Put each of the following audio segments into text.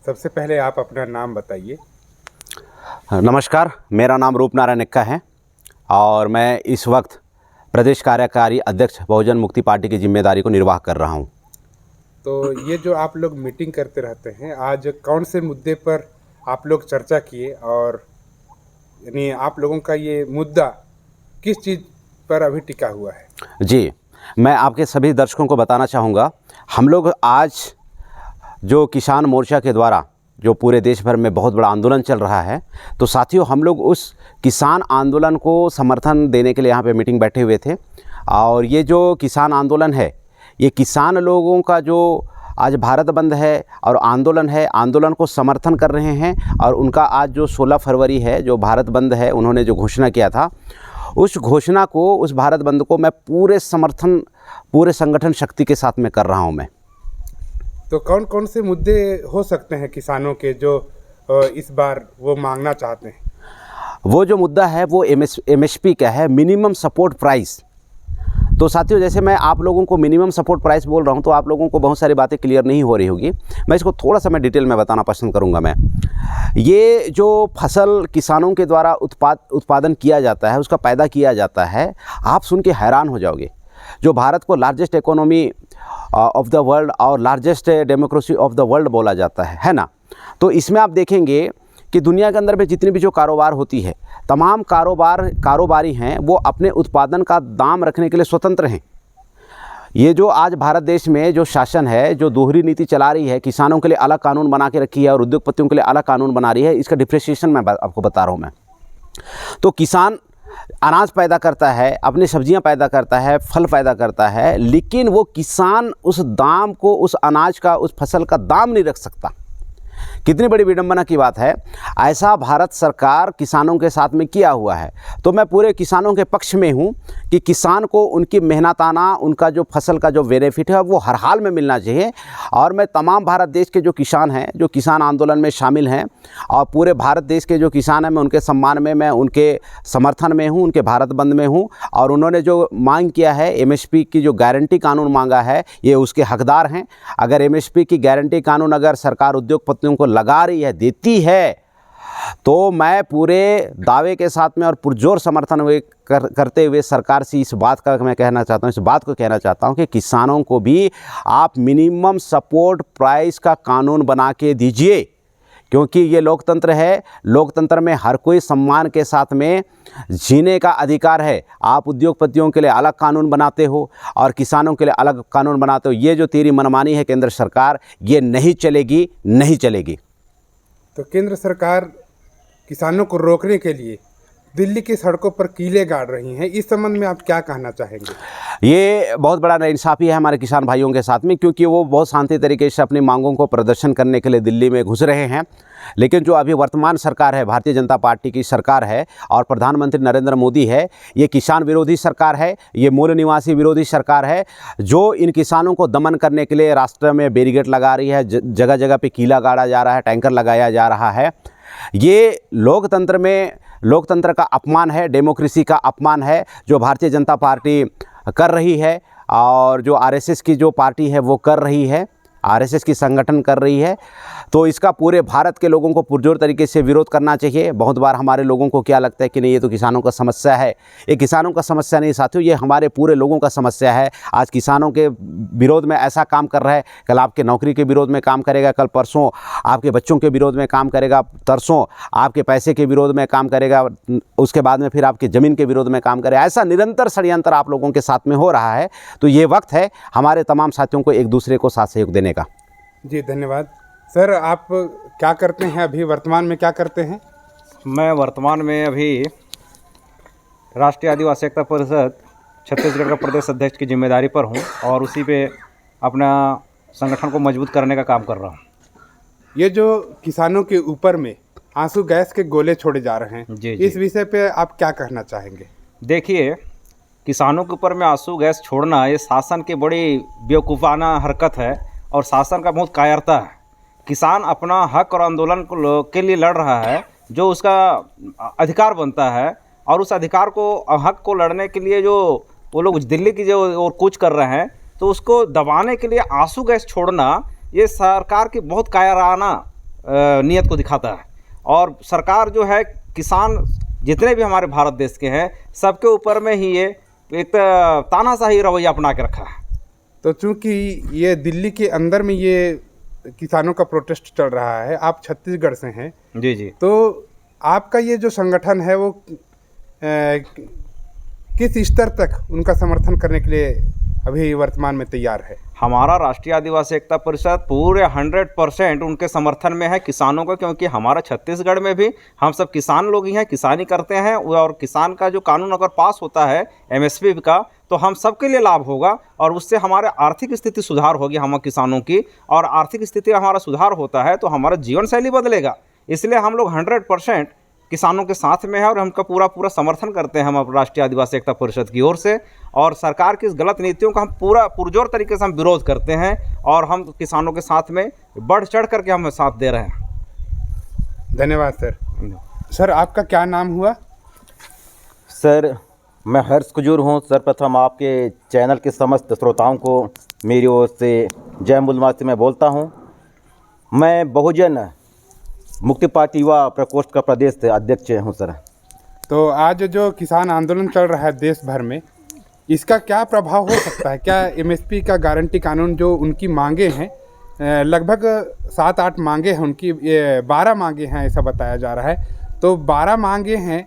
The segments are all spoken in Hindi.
सबसे पहले आप अपना नाम बताइए। नमस्कार, मेरा नाम रूपनारायण एक्का है और मैं इस वक्त प्रदेश कार्यकारी अध्यक्ष बहुजन मुक्ति पार्टी की जिम्मेदारी को निर्वाह कर रहा हूं। तो ये जो आप लोग मीटिंग करते रहते हैं, आज कौन से मुद्दे पर आप लोग चर्चा किए और यानी आप लोगों का ये मुद्दा किस चीज़ पर अभी टिका हुआ है? जी, मैं आपके सभी दर्शकों को बताना चाहूँगा, हम लोग आज जो किसान मोर्चा के द्वारा जो पूरे देश भर में बहुत बड़ा आंदोलन चल रहा है, तो साथियों हम लोग उस किसान आंदोलन को समर्थन देने के लिए यहाँ पे मीटिंग बैठे हुए थे। और ये जो किसान आंदोलन है, ये किसान लोगों का जो आज भारत बंद है और आंदोलन है, आंदोलन को समर्थन कर रहे हैं। और उनका आज जो 16 फरवरी है, जो भारत बंद है, उन्होंने जो घोषणा किया था, उस घोषणा को, उस भारत बंद को मैं पूरे समर्थन, पूरे संगठन शक्ति के साथ में कर रहा हूँ मैं। तो कौन कौन से मुद्दे हो सकते हैं किसानों के जो इस बार वो मांगना चाहते हैं? वो जो मुद्दा है वो MSP का है, मिनिमम सपोर्ट प्राइस। तो साथियों, जैसे मैं आप लोगों को मिनिमम सपोर्ट प्राइस बोल रहा हूँ तो आप लोगों को बहुत सारी बातें क्लियर नहीं हो रही होगी। मैं इसको थोड़ा सा डिटेल में बताना पसंद करूँगा। मैं ये जो फसल किसानों के द्वारा उत्पादन किया जाता है, उसका पैदा किया जाता है, आप सुन के हैरान हो जाओगे। जो भारत को largest economy of the world और largest democracy of the world बोला जाता है ना। तो इसमें आप देखेंगे कि दुनिया के अंदर में जितनी भी जो कारोबार होती है, तमाम कारोबारी हैं वो अपने उत्पादन का दाम रखने के लिए स्वतंत्र हैं। ये जो आज भारत देश में जो शासन है, जो दोहरी नीति चला रही है, किसानों के लिए अलग कानून बना के रखी है और उद्योगपतियों के लिए अलग कानून बना रही है, इसका डिफ्रेंशिएशन मैं आपको बता रहा हूँ मैं। तो किसान अनाज पैदा करता है, अपनी सब्जियां पैदा करता है, फल पैदा करता है, लेकिन वो किसान उस दाम को, उस अनाज का, उस फसल का दाम नहीं रख सकता। कितनी बड़ी विडंबना की बात है। ऐसा भारत सरकार किसानों के साथ में किया हुआ है। तो मैं पूरे किसानों के पक्ष में हूं कि किसान को उनकी मेहनताना, उनका जो फसल का जो बेनिफिट है वो हर हाल में मिलना चाहिए। और मैं तमाम भारत देश के जो किसान हैं, जो किसान आंदोलन में शामिल हैं, और पूरे भारत देश के जो किसान हैं, मैं उनके सम्मान में, मैं उनके समर्थन में हूँ, उनके भारत बंद में हूँ। और उन्होंने जो मांग किया है, MSP की जो गारंटी कानून मांगा है, ये उसके हकदार हैं। अगर MSP की गारंटी कानून अगर सरकार उद्योगपतियों को लगा रही है, देती है, तो मैं पूरे दावे के साथ में और पुरजोर समर्थन करते हुए सरकार से इस बात का मैं कहना चाहता हूँ, इस बात को कहना चाहता हूँ कि किसानों को भी आप मिनिमम सपोर्ट प्राइस का कानून बना के दीजिए। क्योंकि ये लोकतंत्र है, लोकतंत्र में हर कोई सम्मान के साथ में जीने का अधिकार है। आप उद्योगपतियों के लिए अलग कानून बनाते हो और किसानों के लिए अलग कानून बनाते हो। ये जो तेरी मनमानी है केंद्र सरकार, ये नहीं चलेगी, नहीं चलेगी। तो केंद्र सरकार किसानों को रोकने के लिए दिल्ली की सड़कों पर कीले गाड़ रही हैं, इस संबंध में आप क्या कहना चाहेंगे? ये बहुत बड़ा नाइंसाफ़ी है हमारे किसान भाइयों के साथ में, क्योंकि वो बहुत शांति तरीके से अपनी मांगों को प्रदर्शन करने के लिए दिल्ली में घुस रहे हैं। लेकिन जो अभी वर्तमान सरकार है, भारतीय जनता पार्टी की सरकार है और प्रधानमंत्री नरेंद्र मोदी है, ये किसान विरोधी सरकार है, ये मूल निवासी विरोधी सरकार है, जो इन किसानों को दमन करने के लिए रास्ते में बैरिकेड लगा रही है, जगह जगह पे कीला गाड़ा जा रहा है, टैंकर लगाया जा रहा है। ये लोकतंत्र का अपमान है, डेमोक्रेसी का अपमान है जो भारतीय जनता पार्टी कर रही है। और जो RSS की जो पार्टी है वो कर रही है, RSS की संगठन कर रही है। तो इसका पूरे भारत के लोगों को पुरजोर तरीके से विरोध करना चाहिए। बहुत बार हमारे लोगों को क्या लगता है कि नहीं, ये तो किसानों का समस्या है। ये किसानों का समस्या नहीं साथियों, ये हमारे पूरे लोगों का समस्या है। आज किसानों के विरोध में ऐसा काम कर रहा है, कल आपके नौकरी के विरोध में काम करेगा, कल परसों आपके बच्चों के विरोध में काम करेगा, तरसों आपके पैसे के विरोध में काम करेगा, उसके बाद में फिर आपकी ज़मीन के विरोध में काम करेगा। ऐसा निरंतर षड्यंत्र आप लोगों के साथ में हो रहा है। तो ये वक्त है हमारे तमाम साथियों को एक दूसरे को साथ सहयोग देने का। जी धन्यवाद। सर, आप क्या करते हैं अभी, वर्तमान में क्या करते हैं? मैं वर्तमान में अभी राष्ट्रीय आदिवासी एकता परिषद छत्तीसगढ़ का प्रदेश अध्यक्ष की जिम्मेदारी पर हूं और उसी पे अपना संगठन को मजबूत करने का काम कर रहा हूं। ये जो किसानों के ऊपर में आंसू गैस के गोले छोड़े जा रहे हैं, जी। इस विषय पे आप क्या कहना चाहेंगे? देखिए, किसानों के ऊपर में आंसू गैस छोड़ना ये शासन की बड़ी बेवकूफ़ाना हरकत है और शासन का बहुत कायरता है। किसान अपना हक और आंदोलन के लिए लड़ रहा है, जो उसका अधिकार बनता है, और उस अधिकार को, हक को लड़ने के लिए जो वो लोग दिल्ली की जो और कूच कर रहे हैं, तो उसको दबाने के लिए आंसू गैस छोड़ना ये सरकार की बहुत कायराना नीयत को दिखाता है। और सरकार जो है किसान जितने भी हमारे भारत देश के हैं सबके ऊपर में ही ये एक तानाशाही रवैया अपना के रखा है। तो चूंकि ये दिल्ली के अंदर में ये किसानों का प्रोटेस्ट चल रहा है, आप छत्तीसगढ़ से हैं, जी जी। तो आपका ये जो संगठन है वो किस स्तर तक उनका समर्थन करने के लिए अभी वर्तमान में तैयार है? हमारा राष्ट्रीय आदिवासी एकता परिषद पूरे 100% उनके समर्थन में है किसानों का, क्योंकि हमारा छत्तीसगढ़ में भी हम सब किसान लोग ही हैं, किसानी करते हैं। और किसान का जो कानून अगर पास होता है एमएसपी का, तो हम सबके लिए लाभ होगा और उससे हमारे आर्थिक स्थिति सुधार होगी हम किसानों की। और आर्थिक स्थिति हमारा सुधार होता है तो हमारा जीवन शैली बदलेगा। इसलिए हम लोग 100% किसानों के साथ में है और हमका पूरा पूरा समर्थन करते हैं हम राष्ट्रीय आदिवासी एकता परिषद की ओर से। और सरकार की इस गलत नीतियों का हम पूरा पुरजोर तरीके से हम विरोध करते हैं और हम किसानों के साथ में बढ़ चढ़ करके हम साथ दे रहे हैं। धन्यवाद सर। सर आपका क्या नाम हुआ? सर मैं हर्ष कुजूर हूँ। सर्वप्रथम आपके चैनल के समस्त श्रोताओं को मेरी ओर से जय मूलवाद से मैं बोलता हूँ। मैं बहुजन मुक्ति पार्टी युवा प्रकोष्ठ का प्रदेश अध्यक्ष हूँ सर। तो आज जो किसान आंदोलन चल रहा है देश भर में, इसका क्या प्रभाव हो सकता है? क्या एमएसपी का गारंटी कानून जो उनकी मांगे हैं, लगभग 7-8 मांगे हैं उनकी, 12 मांगे हैं ऐसा बताया जा रहा है, तो 12 मांगे हैं,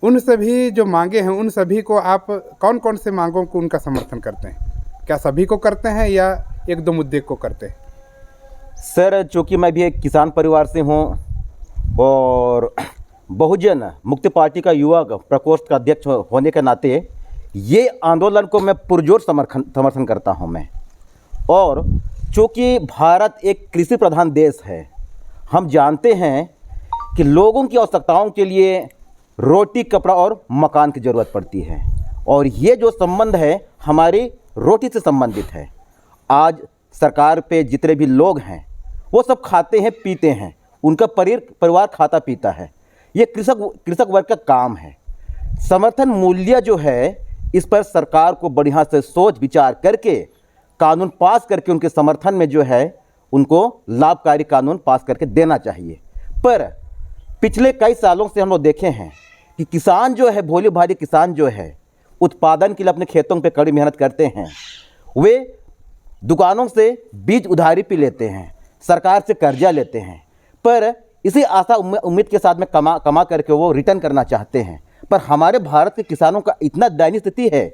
उन सभी जो मांगे हैं उन सभी को आप कौन कौन से मांगों को उनका समर्थन करते हैं? क्या सभी को करते हैं या 1-2 मुद्दे को करते हैं? सर चूँकि मैं भी एक किसान परिवार से हूँ और बहुजन मुक्ति पार्टी का युवा प्रकोष्ठ का अध्यक्ष होने के नाते ये आंदोलन को मैं पुरजोर समर्थन करता हूँ मैं। और चूँकि भारत एक कृषि प्रधान देश है, हम जानते हैं कि लोगों की आवश्यकताओं के लिए रोटी, कपड़ा और मकान की ज़रूरत पड़ती है और ये जो संबंध है हमारी रोटी से संबंधित है। आज सरकार पे जितने भी लोग हैं वो सब खाते हैं पीते हैं, उनका परिवार खाता पीता है। ये कृषक वर्ग का काम है। समर्थन मूल्य जो है इस पर सरकार को बढ़िया से सोच विचार करके कानून पास करके उनके समर्थन में जो है उनको लाभकारी कानून पास करके देना चाहिए। पर पिछले कई सालों से हम लोग देखे हैं कि किसान जो है, भोले भाली किसान जो है, उत्पादन के लिए अपने खेतों पे कड़ी मेहनत करते हैं। वे दुकानों से बीज उधारी पे लेते हैं, सरकार से कर्जा लेते हैं, पर इसी आशा उम्मीद के साथ में कमा करके वो रिटर्न करना चाहते हैं। पर हमारे भारत के किसानों का इतना दयनीय स्थिति है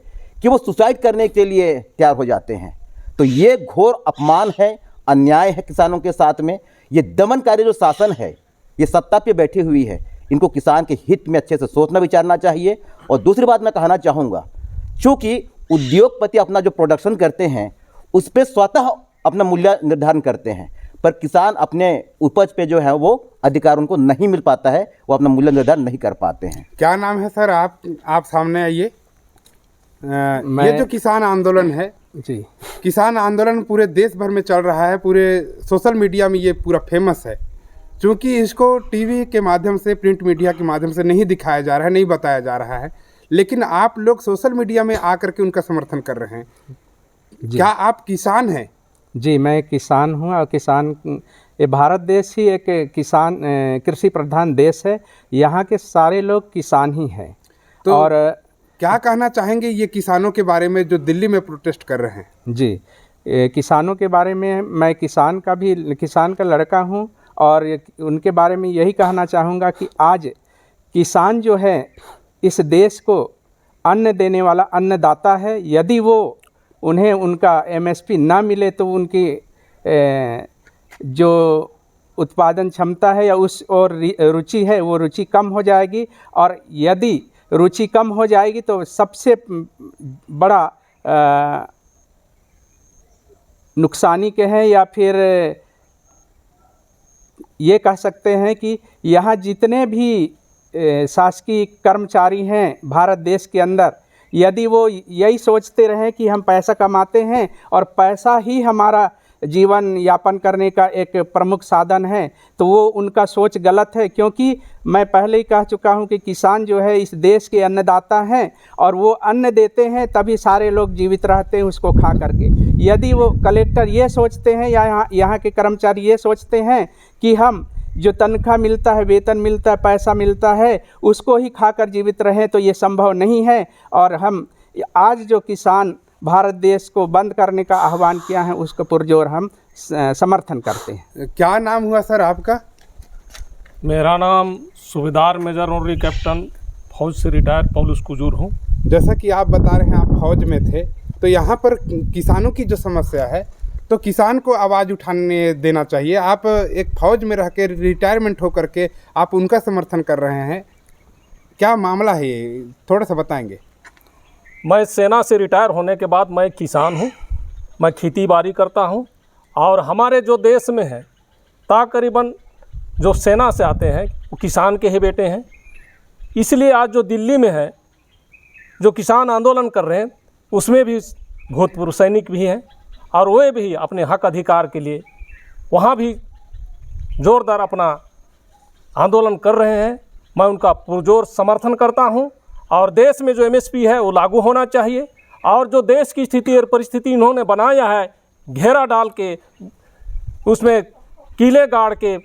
कि वो सुसाइड करने के लिए तैयार हो जाते हैं। तो ये घोर अपमान है, अन्याय है किसानों के साथ में। ये दमनकारी जो शासन है, ये सत्ता पे बैठी हुई है, इनको किसान के हित में अच्छे से सोचना विचारना चाहिए। और दूसरी बात मैं कहना चाहूँगा, चूँकि उद्योगपति अपना जो प्रोडक्शन करते हैं उस पर स्वतः अपना मूल्य निर्धारण करते हैं, पर किसान अपने उपज पे जो है वो अधिकार उनको नहीं मिल पाता है, वो अपना मूल्य निर्धारण नहीं कर पाते हैं। क्या नाम है सर? आप सामने आइए। ये जो किसान आंदोलन है जी, किसान आंदोलन पूरे देश भर में चल रहा है, पूरे सोशल मीडिया में ये पूरा फेमस है। क्योंकि इसको टीवी के माध्यम से, प्रिंट मीडिया के माध्यम से नहीं दिखाया जा रहा है, नहीं बताया जा रहा है, लेकिन आप लोग सोशल मीडिया में आकर के उनका समर्थन कर रहे हैं। क्या आप किसान हैं? जी मैं किसान हूँ और ये भारत देश ही एक किसान कृषि प्रधान देश है। यहाँ के सारे लोग किसान ही हैं। तो और क्या कहना चाहेंगे ये किसानों के बारे में जो दिल्ली में प्रोटेस्ट कर रहे हैं? जी, किसानों के बारे में, मैं किसान का लड़का हूँ और उनके बारे में यही कहना चाहूँगा कि आज किसान जो है इस देश को अन्न देने वाला अन्नदाता है। यदि वो उन्हें उनका एमएसपी ना मिले तो उनकी जो उत्पादन क्षमता है या उस और रुचि है वो रुचि कम हो जाएगी। और यदि रुचि कम हो जाएगी तो सबसे बड़ा नुकसानी के हैं, या फिर ये कह सकते हैं कि यहाँ जितने भी शासकीय कर्मचारी हैं भारत देश के अंदर, यदि वो यही सोचते रहें कि हम पैसा कमाते हैं और पैसा ही हमारा जीवन यापन करने का एक प्रमुख साधन है, तो वो उनका सोच गलत है। क्योंकि मैं पहले ही कह चुका हूं कि किसान जो है इस देश के अन्नदाता हैं और वो अन्न देते हैं तभी सारे लोग जीवित रहते हैं उसको खा करके। यदि वो कलेक्टर ये सोचते हैं या यहाँ के कर्मचारी ये सोचते हैं कि हम जो तनख्वाह मिलता है, वेतन मिलता है, पैसा मिलता है, उसको ही खाकर जीवित रहें, तो ये संभव नहीं है। और हम आज जो किसान भारत देश को बंद करने का आह्वान किया है, उसको पुरजोर हम समर्थन करते हैं। क्या नाम हुआ सर आपका? मेरा नाम सूबेदार मेजर ऑनरी कैप्टन फौज से रिटायर पौलुस कुजूर हूँ। जैसा कि आप बता रहे हैं आप फौज में थे, तो यहाँ पर किसानों की जो समस्या है, तो किसान को आवाज़ उठाने देना चाहिए। आप एक फौज में रह के रिटायरमेंट होकर के आप उनका समर्थन कर रहे हैं, क्या मामला है ये, थोड़ा सा बताएंगे? मैं सेना से रिटायर होने के बाद मैं किसान हूँ। मैं खेती बाड़ी करता हूँ और हमारे जो देश में है तकरीबन जो सेना से आते हैं वो किसान के ही बेटे हैं। इसलिए आज जो दिल्ली में है जो किसान आंदोलन कर रहे हैं, उसमें भी भूतपूर्व सैनिक भी हैं और वे भी अपने हक अधिकार के लिए वहाँ भी ज़ोरदार अपना आंदोलन कर रहे हैं। मैं उनका पुरजोर समर्थन करता हूँ और देश में जो एमएसपी है वो लागू होना चाहिए। और जो देश की स्थिति और परिस्थिति इन्होंने बनाया है, घेरा डाल के उसमें किले गाड़ के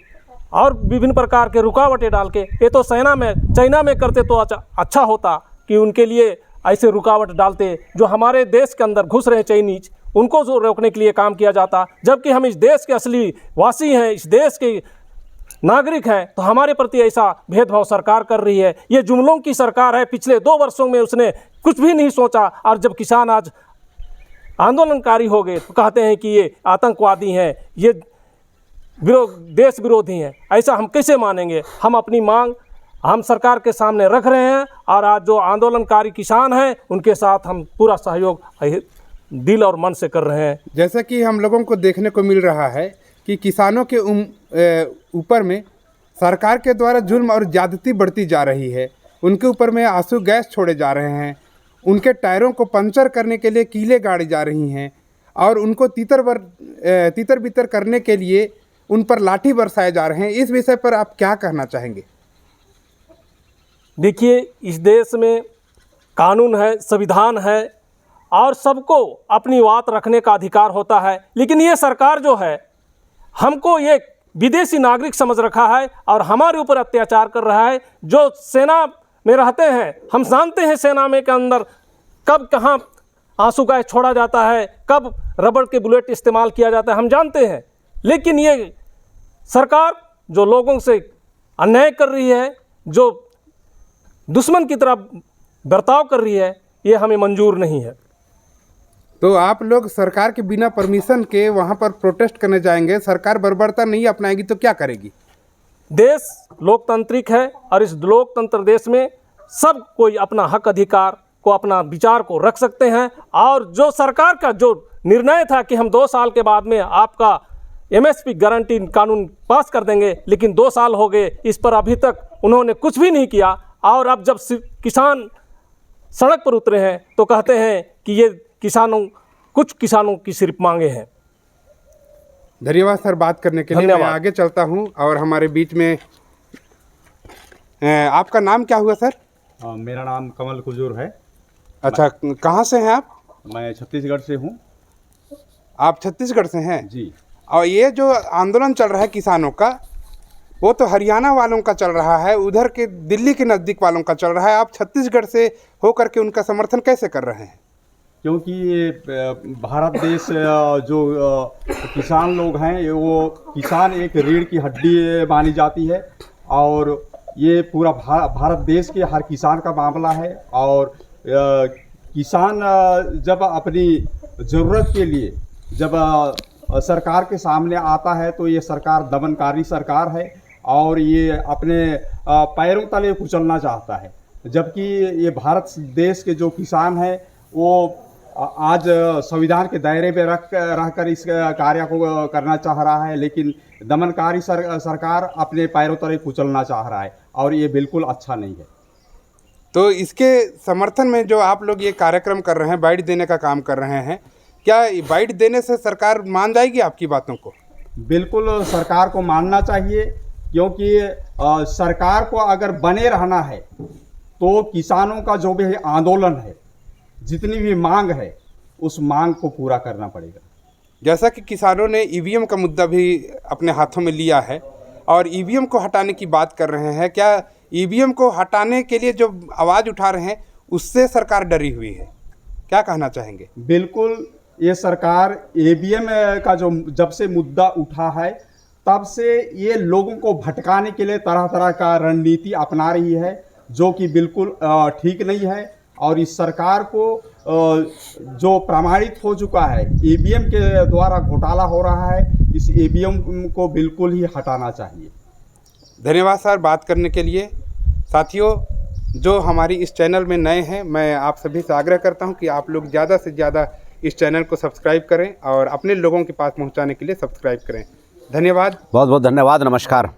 और विभिन्न प्रकार के रुकावटें डाल के, ये तो चाइना में करते तो अच्छा होता कि उनके लिए ऐसे रुकावट डालते। जो हमारे देश के अंदर घुस रहे चाइनीज, उनको जो रोकने के लिए काम किया जाता, जबकि हम इस देश के असली वासी हैं, इस देश के नागरिक हैं, तो हमारे प्रति ऐसा भेदभाव सरकार कर रही है। ये जुमलों की सरकार है। पिछले 2 वर्षों में उसने कुछ भी नहीं सोचा और जब किसान आज आंदोलनकारी हो गए तो कहते हैं कि ये आतंकवादी हैं, ये देश विरोधी हैं। ऐसा हम कैसे मानेंगे? हम अपनी मांग हम सरकार के सामने रख रहे हैं और आज जो आंदोलनकारी किसान हैं उनके साथ हम पूरा सहयोग दिल और मन से कर रहे हैं। जैसा कि हम लोगों को देखने को मिल रहा है कि किसानों के ऊपर में सरकार के द्वारा जुल्म और ज़्यादती बढ़ती जा रही है। उनके ऊपर में आंसू गैस छोड़े जा रहे हैं, उनके टायरों को पंचर करने के लिए कीलें गाड़ी जा रही हैं और उनको तीतर बितर करने के लिए उन पर लाठी बरसाए जा रहे हैं। इस विषय पर आप क्या कहना चाहेंगे? देखिए, इस देश में कानून है, संविधान है और सबको अपनी बात रखने का अधिकार होता है। लेकिन ये सरकार जो है हमको ये विदेशी नागरिक समझ रखा है और हमारे ऊपर अत्याचार कर रहा है। जो सेना में रहते हैं, हम जानते हैं सेना में के अंदर कब कहाँ आंसू गैस छोड़ा जाता है, कब रबड़ के बुलेट इस्तेमाल किया जाता है, हम जानते हैं। लेकिन ये सरकार जो लोगों से अन्याय कर रही है, जो दुश्मन की तरह बर्ताव कर रही है, ये हमें मंजूर नहीं है। तो आप लोग सरकार के बिना परमिशन के वहाँ पर प्रोटेस्ट करने जाएंगे, सरकार बर्बरता नहीं अपनाएगी तो क्या करेगी? देश लोकतांत्रिक है और इस लोकतंत्र देश में सब कोई अपना हक अधिकार को, अपना विचार को रख सकते हैं। और जो सरकार का जो निर्णय था कि हम 2 साल के बाद में आपका एमएसपी गारंटी कानून पास कर देंगे, लेकिन 2 साल हो गए, इस पर अभी तक उन्होंने कुछ भी नहीं किया। और अब जब किसान सड़क पर उतरे हैं तो कहते हैं कि ये कुछ किसानों की सिर्फ मांगे हैं। धन्यवाद सर बात करने के लिए। मैं आगे चलता हूं और हमारे बीच में आपका नाम क्या हुआ सर? मेरा नाम कमल कुजूर है। अच्छा, कहाँ से हैं आप? मैं छत्तीसगढ़ से हूँ। आप छत्तीसगढ़ से हैं जी। और ये जो आंदोलन चल रहा है किसानों का, वो तो हरियाणा वालों का चल रहा है, उधर के दिल्ली के नज़दीक वालों का चल रहा है। आप छत्तीसगढ़ से होकर के उनका समर्थन कैसे कर रहे हैं? क्योंकि ये भारत देश जो किसान लोग हैं, वो किसान एक रीढ़ की हड्डी मानी जाती है और ये पूरा भारत देश के हर किसान का मामला है। और किसान जब अपनी ज़रूरत के लिए जब सरकार के सामने आता है तो ये सरकार दमनकारी सरकार है और ये अपने पैरों तले कुचलना चाहता है। जबकि ये भारत देश के जो किसान हैं वो आज संविधान के दायरे में रहकर इस कार्य को करना चाह रहा है, लेकिन दमनकारी सरकार अपने पैरों तले कुचलना चाह रहा है और ये बिल्कुल अच्छा नहीं है। तो इसके समर्थन में जो आप लोग ये कार्यक्रम कर रहे हैं, बाइट देने का काम कर रहे हैं, क्या बाइट देने से सरकार मान जाएगी आपकी बातों को? बिल्कुल सरकार को मानना चाहिए, क्योंकि सरकार को अगर बने रहना है तो किसानों का जो भी आंदोलन है, जितनी भी मांग है, उस मांग को पूरा करना पड़ेगा। जैसा कि किसानों ने ईवीएम का मुद्दा भी अपने हाथों में लिया है, और ईवीएम को हटाने की बात कर रहे हैं। क्या ईवीएम को हटाने के लिए जो आवाज़ उठा रहे हैं उससे सरकार डरी हुई है? क्या कहना चाहेंगे? बिल्कुल, ये सरकार ईवीएम का जो जब से मुद्दा उठा है तब से ये लोगों को भटकाने के लिए तरह तरह का रणनीति अपना रही है, जो कि बिल्कुल ठीक नहीं है। और इस सरकार को जो प्रमाणित हो चुका है ईवीएम के द्वारा घोटाला हो रहा है, इस ईवीएम को बिल्कुल ही हटाना चाहिए। धन्यवाद सर बात करने के लिए। साथियों, जो हमारी इस चैनल में नए हैं, मैं आप सभी से आग्रह करता हूं कि आप लोग ज़्यादा से ज़्यादा इस चैनल को सब्सक्राइब करें और अपने लोगों के पास पहुंचाने के लिए सब्सक्राइब करें। धन्यवाद। बहुत बहुत धन्यवाद। नमस्कार।